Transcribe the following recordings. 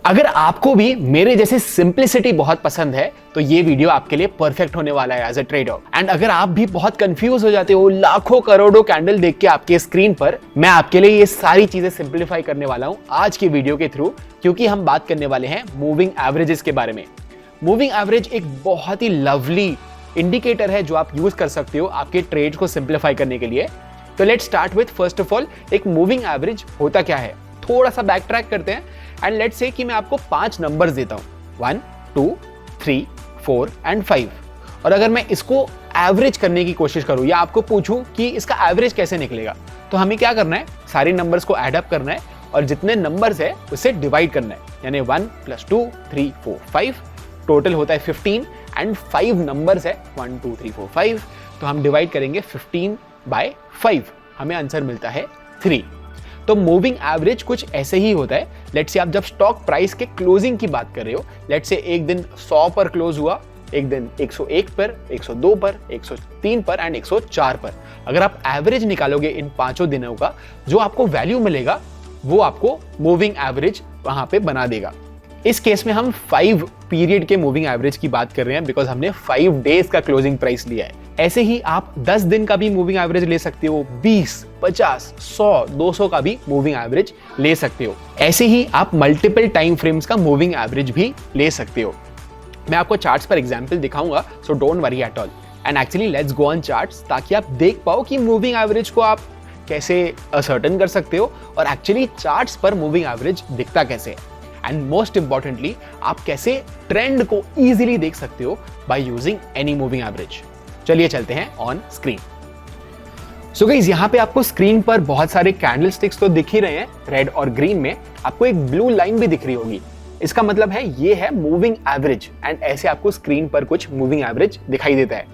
अगर आपको भी मेरे जैसे सिंप्लिसिटी बहुत पसंद है तो ये वीडियो आपके लिए परफेक्ट होने वाला है एज अ ट्रेडर। एंड अगर आप भी बहुत कंफ्यूज हो जाते हो लाखों करोड़ों कैंडल देख के आपके स्क्रीन पर, मैं आपके लिए ये सारी चीजें सिंप्लीफाई करने वाला हूं आज की वीडियो के थ्रू, क्योंकि हम बात करने वाले हैं मूविंग एवरेजेस के बारे में। मूविंग एवरेज एक बहुत ही लवली इंडिकेटर है जो आप यूज कर सकते हो आपके ट्रेड को सिंप्लीफाई करने के लिए। तो let's start with first of all एक मूविंग एवरेज होता क्या है, थोड़ा सा बैक ट्रैक करते हैं। एंड लेट्स से कि मैं आपको 5 नंबर्स देता हूं 1, 2, 3, 4 एंड 5, और अगर मैं इसको एवरेज करने की कोशिश करूं या आपको पूछूं कि इसका एवरेज कैसे निकलेगा, तो हमें क्या करना है, सारे नंबर्स को ऐड अप करना है और जितने नंबर्स है उसे डिवाइड करना है। यानी 1 + 2 3 4 5 टोटल होता है 15 एंड 5 नंबर्स है 1 2 3 4 5, तो हम डिवाइड करेंगे 15/5, हमें आंसर मिलता है 3। तो मूविंग एवरेज कुछ ऐसे ही होता है। लेट्स से आप जब स्टॉक प्राइस के क्लोजिंग की बात कर रहे हो, लेट्स से एक दिन 100 पर क्लोज हुआ, एक दिन 101 पर, 102 पर, 103 पर एंड 104 पर। अगर आप एवरेज निकालोगे इन 5 दिनों का, जो आपको वैल्यू मिलेगा वो आपको मूविंग एवरेज वहां पे बना देगा। इस केस में हम 5 पीरियड के मूविंग एवरेज की बात कर रहे हैं, बिकॉज हमने 5 डेज का क्लोजिंग प्राइस लिया है। ऐसे ही आप 10 दिन का भी मूविंग एवरेज ले सकते हो, 20, 50, 100, 200 का भी मूविंग एवरेज ले सकते हो। ऐसे ही आप मल्टीपल टाइम फ्रेम्स का मूविंग एवरेज भी ले सकते हो। मैं आपको चार्ट्स पर एग्जांपल दिखाऊंगा, so don't worry at all. And actually let's go on charts, ताकि आप देख पाओ कि मूविंग एवरेज को आप कैसे असर्टन कर सकते हो और एक्चुअली चार्ट्स पर मूविंग एवरेज दिखता कैसे है। एंड मोस्ट इंपॉर्टेंटली, आप कैसे ट्रेंड को इजीली देख सकते हो by using any moving average. चलिए चलते हैं ऑन स्क्रीन। सो गाइस, यहाँ पे आपको स्क्रीन पर बहुत सारे कैंडल स्टिक्स तो दिख ही रहे हैं, रेड और ग्रीन में। आपको एक ब्लू लाइन भी दिख रही होगी, इसका मतलब है ये है मूविंग एवरेज। एंड ऐसे आपको स्क्रीन पर कुछ मूविंग एवरेज दिखाई देता है।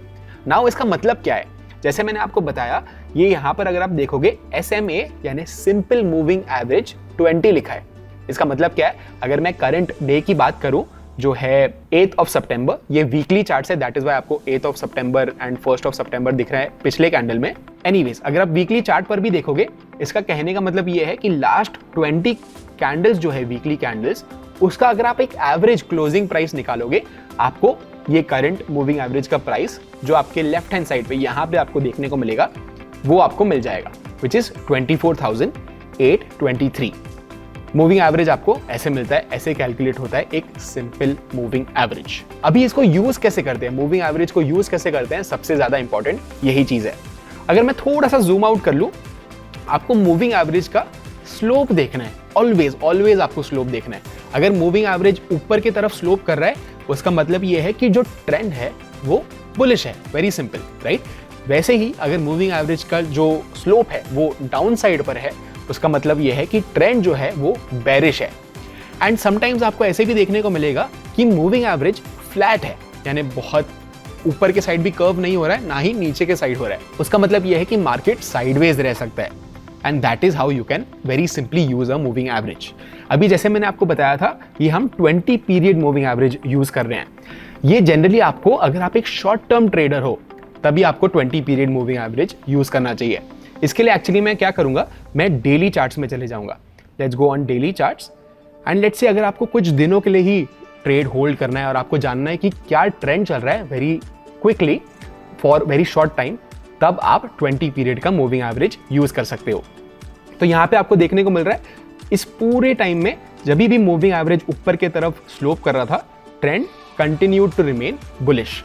नाउ इसका मतलब क्या है, जैसे मैंने आपको बताया, ये यहाँ पर अगर आप देखोगे SMA यानी सिंपल मूविंग एवरेज 20 लिखा है। इसका मतलब क्या है, अगर मैं करंट डे की बात करूं जो है 8 सितंबर, ये वीकली चार्ट है, दैट इज व्हाई आपको 8 सितंबर एंड 1 सितंबर दिख रहा है पिछले कैंडल में। एनीवेज, अगर आप वीकली चार्ट पर भी देखोगे, इसका कहने का मतलब ये है कि लास्ट 20 कैंडल्स जो है वीकली कैंडल्स, उसका अगर आप एक एवरेज क्लोजिंग प्राइस निकालोगे, आपको ये करंट मूविंग एवरेज का प्राइस जो आपके लेफ्ट हैंड साइड पे यहाँ पे आपको देखने को मिलेगा, वो आपको मिल जाएगा, विच इज 24,823। मूविंग एवरेज आपको ऐसे मिलता है, ऐसे कैलकुलेट होता है एक सिंपल मूविंग एवरेज। अभी इसको यूज कैसे करते हैं, मूविंग एवरेज को यूज कैसे करते हैं, सबसे ज्यादा इंपॉर्टेंट यही चीज है। अगर मैं थोड़ा सा जूम आउट कर लूं, आपको मूविंग एवरेज का स्लोप देखना है। ऑलवेज आपको स्लोप देखना है। अगर मूविंग एवरेज ऊपर की तरफ स्लोप कर रहा है, उसका मतलब यह है कि जो ट्रेंड है वो बुलिश है। Very simple, right? वैसे ही अगर मूविंग एवरेज का जो स्लोप है वो डाउन साइड पर है, उसका मतलब यह है कि ट्रेंड जो है वो बेरिश है। एंड समटाइम्स आपको ऐसे भी देखने को मिलेगा कि मूविंग एवरेज फ्लैट है, यानी बहुत ऊपर के साइड भी कर्व नहीं हो रहा है, ना ही नीचे के साइड हो रहा है। उसका मतलब यह है कि मार्केट साइडवेज रह सकता है। And that is how you can very simply use a moving average. अभी जैसे मैंने आपको बताया था, ये हम 20 पीरियड मूविंग एवरेज यूज कर रहे हैं। ये जनरली आपको, अगर आप एक शॉर्ट टर्म ट्रेडर हो, तभी आपको 20 पीरियड मूविंग एवरेज यूज करना चाहिए। इसके लिए एक्चुअली मैं क्या करूंगा, मैं डेली चार्ट्स में चले जाऊंगा। Let's go on daily charts and let's say अगर आपको कुछ दिनों के लिए ही ट्रेड होल्ड करना है और आपको जानना है कि क्या ट्रेंड चल रहा है very quickly for very short time, तब आप 20 पीरियड का मूविंग एवरेज यूज कर सकते हो। तो यहाँ पे आपको देखने को मिल रहा है, इस पूरे टाइम में जब भी मूविंग एवरेज ऊपर की तरफ स्लोप कर रहा था, trend continued to remain bullish.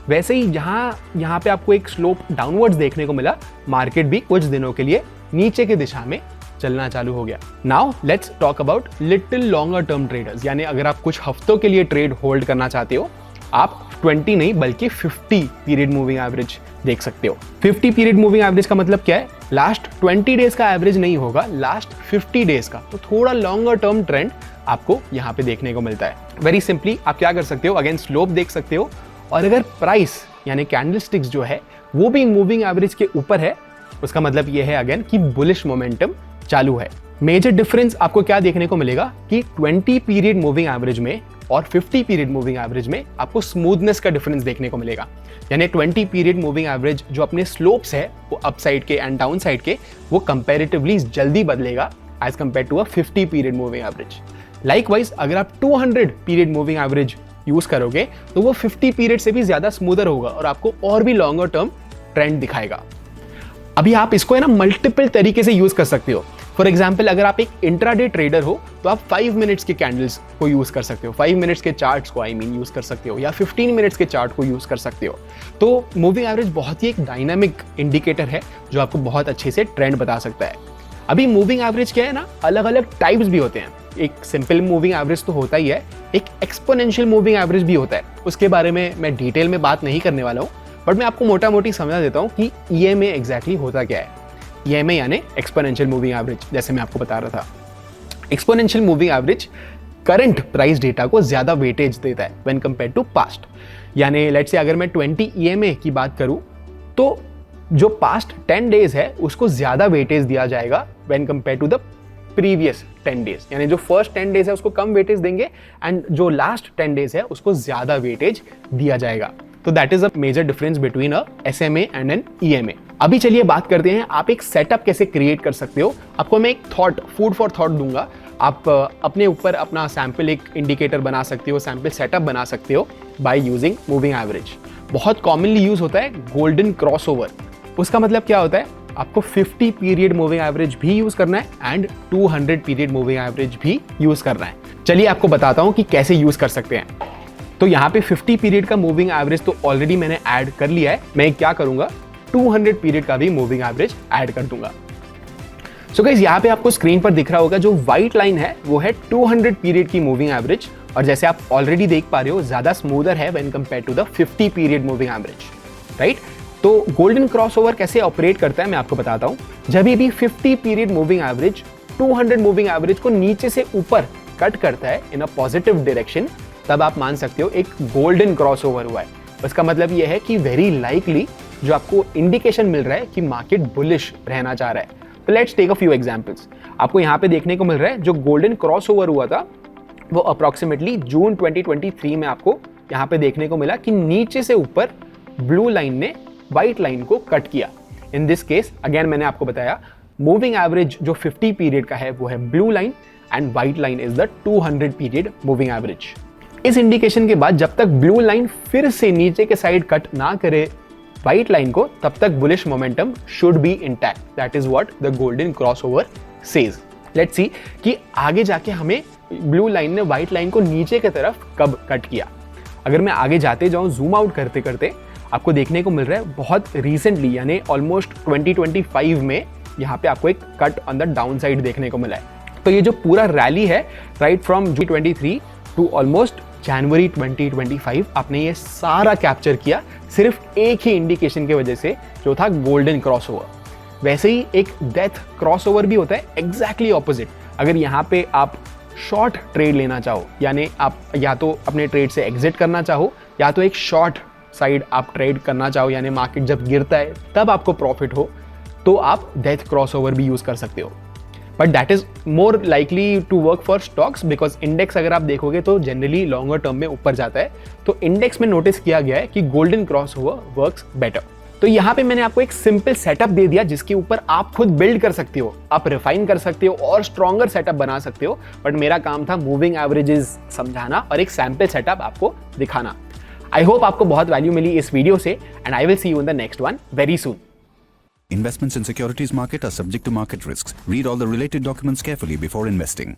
वैसे ही यहाँ पे आपको एक स्लोप डाउनवर्ड्स देखने को मिला, मार्केट भी कुछ दिनों के लिए नीचे की दिशा में चलना चालू हो गया। Now let's talk about little longer term traders, यानी अगर आप कुछ हफ्तों के लिए ट्रेड होल्ड करना चाहते हो, आप 20 नहीं बल्कि 50 पीरियड मूविंग एवरेज देख सकते हो। 50 पीरियड मूविंग एवरेज का मतलब क्या है, लास्ट 20 डेज का एवरेज नहीं होगा, लास्ट 50 डेज का। तो थोड़ा लॉन्गर टर्म ट्रेंड आपको यहाँ पे देखने को मिलता है। वेरी सिंपली आप क्या कर सकते हो, अगेन स्लोप देख सकते हो, और अगर प्राइस यानी कैंडलस्टिक्स जो है वो भी मूविंग एवरेज के ऊपर है, उसका मतलब यह है अगेन कि बुलिश मोमेंटम चालू है। मेजर डिफरेंस आपको क्या देखने को मिलेगा कि 20 पीरियड मूविंग एवरेज में और 50 पीरियड मूविंग एवरेज में आपको स्मूथनेस का डिफरेंस देखने को मिलेगा। यानी 20 पीरियड मूविंग एवरेज जो अपने स्लोप्स है वो अप साइड के एंड डाउन साइड के, वो कंपैरेटिवली जल्दी बदलेगा as compare to a 50 period moving average. Likewise अगर आप 200 पीरियड मूविंग एवरेज यूज करोगे तो वो 50 पीरियड से भी ज्यादा स्मूदर होगा और आपको और भी लॉन्गर टर्म ट्रेंड दिखाएगा। अभी आप इसको है ना मल्टीपल तरीके से यूज कर सकते हो। फॉर एग्जाम्पल अगर आप एक इंट्राडे ट्रेडर हो तो आप 5 मिनट्स के कैंडल्स को यूज कर सकते हो, 5 मिनट्स के चार्ट्स को यूज कर सकते हो, या 15 मिनट्स के चार्ट को यूज कर सकते हो। तो मूविंग एवरेज बहुत ही एक डायनामिक इंडिकेटर है जो आपको बहुत अच्छे से ट्रेंड बता सकता है। अभी मूविंग एवरेज क्या है ना, अलग अलग टाइप्स भी होते हैं। एक सिंपल मूविंग एवरेज तो होता ही है, एक एक्सपोनेंशियल मूविंग एवरेज भी होता है। उसके बारे में मैं डिटेल में बात नहीं करने वाला हूँ, बट मैं आपको मोटा मोटी समझा देता हूँ कि EMA एग्जैक्टली होता क्या है। EMA यानी एक्सपोनेंशियल मूविंग एवरेज, जैसे मैं आपको बता रहा था। Exponential moving average current price data को ज्यादा वेटेज देता है व्हेन कंपेयर टू पास्ट। यानी लेट्स से अगर मैं 20 EMA की बात करूं तो जो पास्ट 10 डेज है उसको ज्यादा वेटेज दिया जाएगा when compare to the previous 10 days. यानी जो फर्स्ट 10 डेज है उसको कम वेटेज देंगे एंड जो लास्ट 10 डेज है उसको ज्यादा वेटेज दिया जाएगा। तो that is a major difference between a SMA and an EMA। अभी चलिए बात करते हैं आप एक सेटअप कैसे क्रिएट कर सकते हो। आपको मैं एक फूड फॉर थॉट दूंगा। आप अपने ऊपर अपना सैंपल एक इंडिकेटर बना सकते हो, सैंपल सेटअप बना सकते हो बाय यूजिंग मूविंग एवरेज। बहुत कॉमनली यूज होता है गोल्डन क्रॉसओवर। उसका मतलब क्या होता है, आपको 50 पीरियड मूविंग एवरेज भी यूज करना है एंड 200 पीरियड मूविंग एवरेज भी यूज करना है। चलिए आपको बताता हूं कि कैसे यूज कर सकते हैं। तो यहाँ पे 50 पीरियड का मूविंग एवरेज तो ऑलरेडी मैंने ऐड कर लिया है। मैं क्या करूंगा, 200 पीरियड का भी मूविंग एवरेज ऐड कर दूंगा। सो गाइस यहाँ पे आपको स्क्रीन पर दिख रहा होगा जो व्हाइट लाइन है वो है 200 पीरियड की मूविंग एवरेज, और जैसे आप ऑलरेडी देख पा रहे हो ज्यादा स्मूदर है when compare to the 50 period moving average, right. तो गोल्डन क्रॉसओवर कैसे ऑपरेट करता है मैं आपको बताता हूं। जब भी 50 period moving average 200 moving average को नीचे से ऊपर कट करता है इन अ पॉजिटिव डायरेक्शन, तब आप मान सकते हो एक गोल्डन क्रॉसओवर हुआ है। उसका मतलब यह है कि वेरी लाइकली जो आपको इंडिकेशन मिल रहा है कि मार्केट बुलिश रहना चाह रहा है। तो let's take a few examples. आपको यहाँ पे देखने को मिल रहा है जो गोल्डन क्रॉसओवर हुआ था वो अप्रॉक्सीमेटली जून 2023 में आपको यहाँ पे देखने को मिला कि नीचे से ऊपर ब्लू लाइन ने व्हाइट लाइन को कट किया। इन दिस केस अगेन मैंने आपको बताया मूविंग एवरेज जो 50 पीरियड का है वो है blue line and white line is the 200 period moving average. इस इंडिकेशन के बाद जब तक ब्लू लाइन फिर से नीचे के साइड कट ना करे व्हाइट लाइन को, तब तक bullish momentum should be intact. That is what the golden crossover says. Let's see कि आगे जाके हमें ब्लू लाइन ने व्हाइट लाइन को नीचे की तरफ कब कट किया। अगर मैं आगे जाते जाऊं जूम आउट करते करते आपको देखने को मिल रहा है बहुत रिसेंटली यानी ऑलमोस्ट 2025 में यहाँ पे आपको एक cut on the down side देखने को मिला है। तो ये जो पूरा रैली है right from G23 to almost January 2025 आपने ये सारा कैप्चर किया सिर्फ एक ही इंडिकेशन की वजह से जो था गोल्डन क्रॉसओवर। वैसे ही एक डेथ क्रॉसओवर भी होता है एग्जैक्टली ऑपोजिट। अगर यहाँ पे आप शॉर्ट ट्रेड लेना चाहो यानी आप या तो अपने ट्रेड से एग्जिट करना चाहो या तो एक शॉर्ट साइड आप ट्रेड करना चाहो यानी मार्केट जब गिरता है तब आपको प्रॉफिट हो, तो आप डेथ क्रॉसओवर भी यूज कर सकते हो। But that is more likely to work for stocks because index अगर आप देखोगे तो जनरली लॉन्गर टर्म में ऊपर जाता है। तो इंडेक्स में नोटिस किया गया है कि गोल्डन क्रॉसओवर वर्क्स बेटर। तो यहाँ पे मैंने आपको एक सिंपल सेटअप दे दिया जिसके ऊपर आप खुद बिल्ड कर सकते हो, आप रिफाइन कर सकते हो और स्ट्रॉन्गर सेटअप बना सकते हो। बट मेरा काम था मूविंग एवरेजेस समझाना और एक सैंपल सेटअप आपको दिखाना। आई होप आपको बहुत वैल्यू मिली इस वीडियो से and I will see you in the next one very soon. Investments in securities market are subject to market risks. Read all the related documents carefully before investing.